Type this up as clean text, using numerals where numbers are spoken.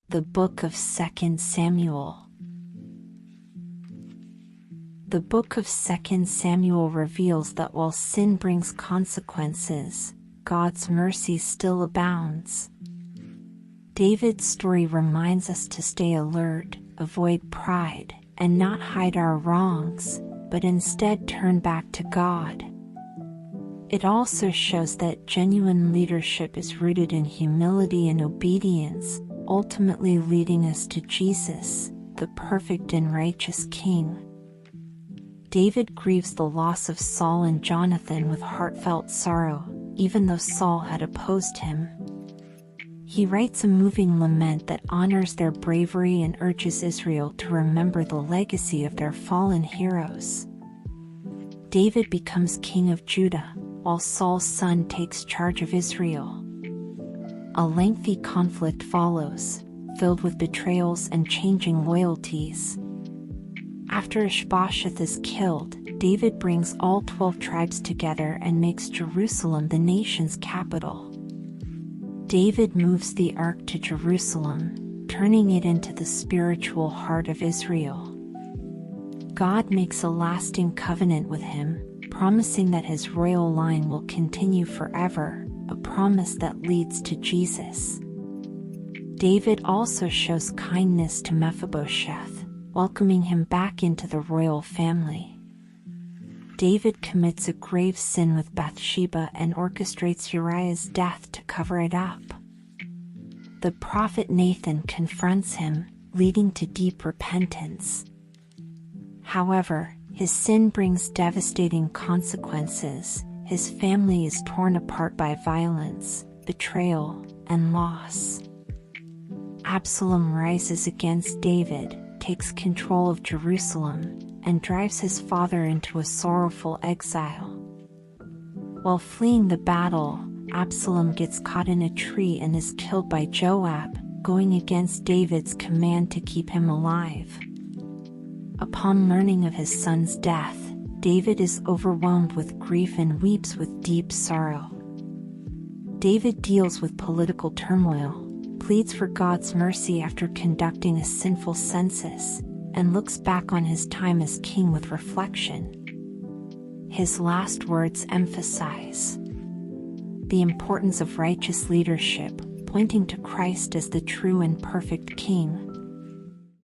The Book of 2 Samuel. The book of 2 Samuel reveals that while sin brings consequences, God's mercy still abounds. David's story reminds us to stay alert, avoid pride, and not hide our wrongs, but instead turn back to God. It also shows that genuine leadership is rooted in humility and obedience, ultimately leading us to Jesus, the perfect and righteous King. David grieves the loss of Saul and Jonathan with heartfelt sorrow, even though Saul had opposed him. He writes a moving lament that honors their bravery and urges Israel to remember the legacy of their fallen heroes. David becomes king of Judah, while Saul's son takes charge of Israel. A lengthy conflict follows, filled with betrayals and changing loyalties. After Ishbosheth is killed, David brings all 12 tribes together and makes Jerusalem the nation's capital. David moves the ark to Jerusalem, turning it into the spiritual heart of Israel. God makes a lasting covenant with him, promising that his royal line will continue forever, a promise that leads to Jesus. David also shows kindness to Mephibosheth, welcoming him back into the royal family. David commits a grave sin with Bathsheba and orchestrates Uriah's death to cover it up. The prophet Nathan confronts him, leading to deep repentance. However, his sin brings devastating consequences. His family is torn apart by violence, betrayal, and loss. Absalom rises against David, takes control of Jerusalem, and drives his father into a sorrowful exile. While fleeing the battle, Absalom gets caught in a tree and is killed by Joab, going against David's command to keep him alive. Upon learning of his son's death, David is overwhelmed with grief and weeps with deep sorrow. David deals with political turmoil, pleads for God's mercy after conducting a sinful census, and looks back on his time as king with reflection. His last words emphasize the importance of righteous leadership, pointing to Christ as the true and perfect King.